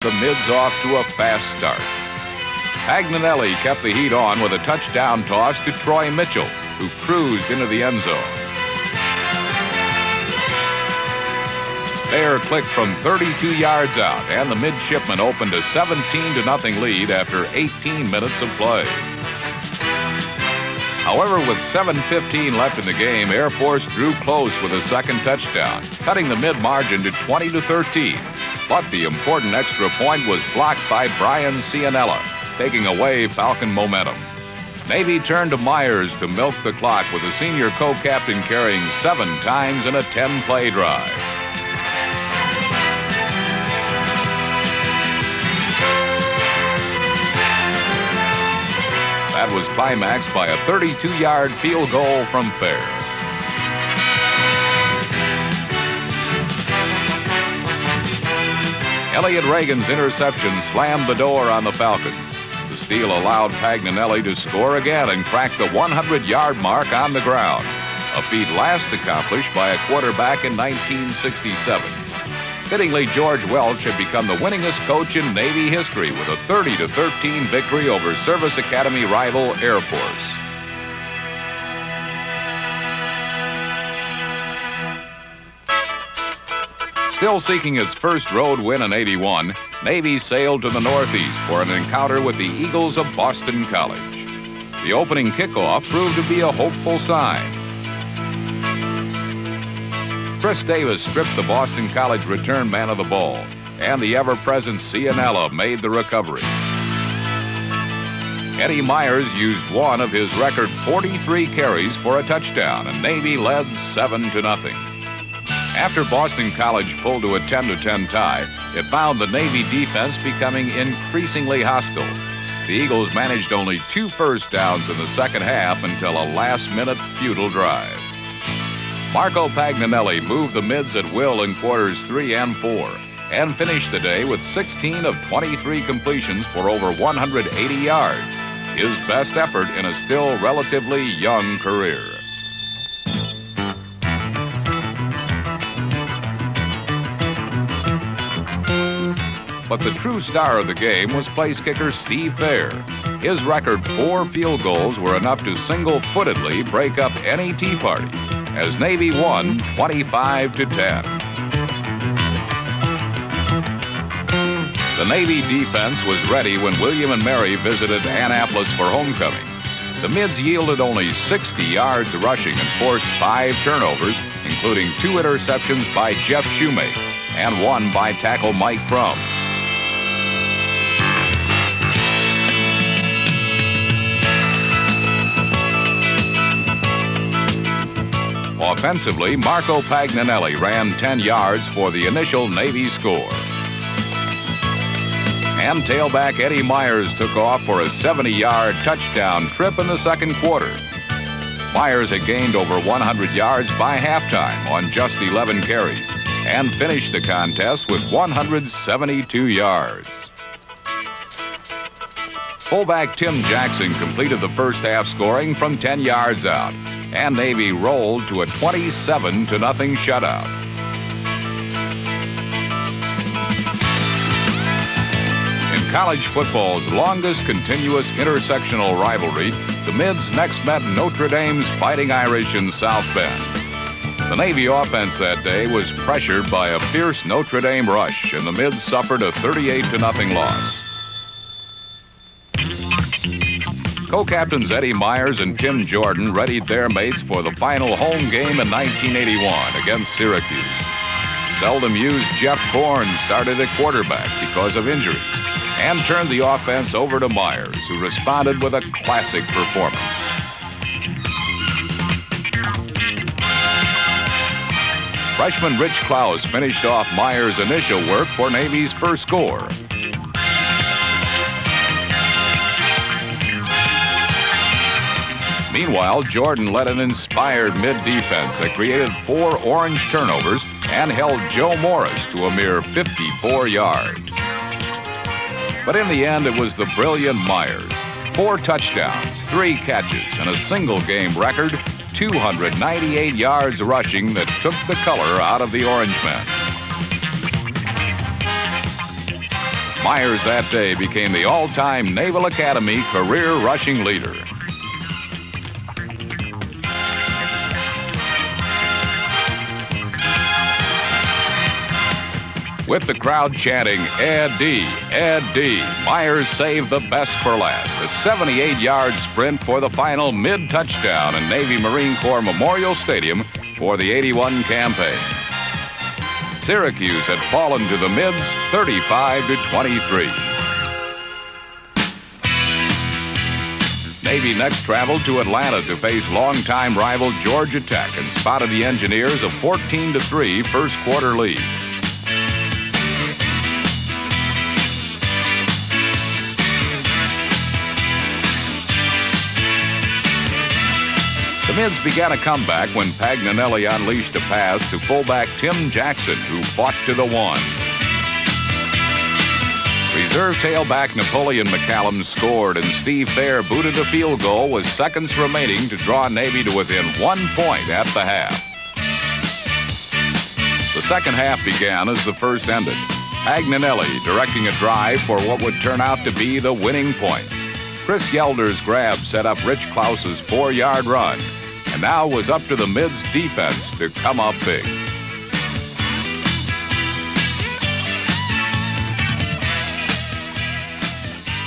The Mids off to a fast start. Pagnanelli kept the heat on with a touchdown toss to Troy Mitchell, who cruised into the end zone. Thayer clicked from 32 yards out, and the midshipmen opened a 17-0 lead after 18 minutes of play. However, with 7:15 left in the game, Air Force drew close with a second touchdown, cutting the mid-margin to 20-13. But the important extra point was blocked by Brian Cianella, taking away Falcon momentum. Navy turned to Myers to milk the clock with the senior co-captain carrying 7 times in a 10-play drive. That was climaxed by a 32-yard field goal from Thayer. Elliott Reagan's interception slammed the door on the Falcons. The steal allowed Pagnanelli to score again and crack the 100-yard mark on the ground, a feat last accomplished by a quarterback in 1967. Fittingly, George Welch had become the winningest coach in Navy history with a 30-13 victory over Service Academy rival Air Force. Still seeking its first road win in '81, Navy sailed to the Northeast for an encounter with the Eagles of Boston College. The opening kickoff proved to be a hopeful sign. Chris Davis stripped the Boston College return man of the ball, and the ever-present Cianella made the recovery. Eddie Myers used one of his record 43 carries for a touchdown, and Navy led 7-0. After Boston College pulled to a 10-10 tie, it found the Navy defense becoming increasingly hostile. The Eagles managed only 2 first downs in the second half until a last-minute futile drive. Marco Pagnanelli moved the Mids at will in quarters 3 and 4 and finished the day with 16 of 23 completions for over 180 yards, his best effort in a still relatively young career. But the true star of the game was place kicker Steve Thayer. His record 4 field goals were enough to single-footedly break up any tea party, as Navy won 25-10. The Navy defense was ready when William and Mary visited Annapolis for homecoming. The Mids yielded only 60 yards rushing and forced 5 turnovers, including 2 interceptions by Jeff Shoemake and 1 by tackle Mike Crum. Offensively, Marco Pagnanelli ran 10 yards for the initial Navy score. And tailback Eddie Myers took off for a 70-yard touchdown trip in the second quarter. Myers had gained over 100 yards by halftime on just 11 carries and finished the contest with 172 yards. Fullback Tim Jackson completed the first half scoring from 10 yards out, and Navy rolled to a 27-0 shutout. In college football's longest continuous intersectional rivalry, the Mids next met Notre Dame's Fighting Irish in South Bend. The Navy offense that day was pressured by a fierce Notre Dame rush, and the Mids suffered a 38-0 loss. Co-captains Eddie Myers and Tim Jordan readied their mates for the final home game in 1981 against Syracuse. Seldom used Jeff Bourne started at quarterback because of injury and turned the offense over to Myers, who responded with a classic performance. Freshman Rich Klaus finished off Myers' initial work for Navy's first score. Meanwhile, Jordan led an inspired mid-defense that created 4 orange turnovers and held Joe Morris to a mere 54 yards. But in the end, it was the brilliant Myers. 4 touchdowns, 3 catches, and a single-game record, 298 yards rushing that took the color out of the Orange men. Myers that day became the all-time Naval Academy career rushing leader. With the crowd chanting, Eddie, Eddie, Myers saved the best for last. A 78-yard sprint for the final mid-touchdown in Navy Marine Corps Memorial Stadium for the '81 campaign. Syracuse had fallen to the Mids 35-23. Navy next traveled to Atlanta to face longtime rival Georgia Tech and spotted the Engineers a 14-3 first quarter lead. The Mids began a comeback when Pagnanelli unleashed a pass to fullback Tim Jackson, who fought to the one. Reserve tailback Napoleon McCallum scored, and Steve Thayer booted a field goal with seconds remaining to draw Navy to within 1 point at the half. The second half began as the first ended. Pagnanelli directing a drive for what would turn out to be the winning points. Chris Yelder's grab set up Rich Klaus's 4-yard run, and now it was up to the Mids defense to come up big.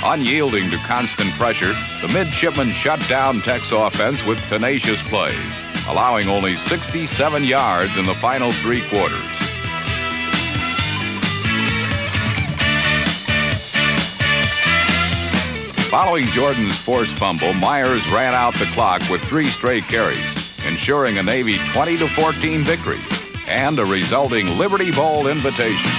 Unyielding to constant pressure, the midshipmen shut down Tech's offense with tenacious plays, allowing only 67 yards in the final 3 quarters. Following Jordan's forced fumble, Myers ran out the clock with 3 straight carries, ensuring a Navy 20-14 victory and a resulting Liberty Bowl invitation.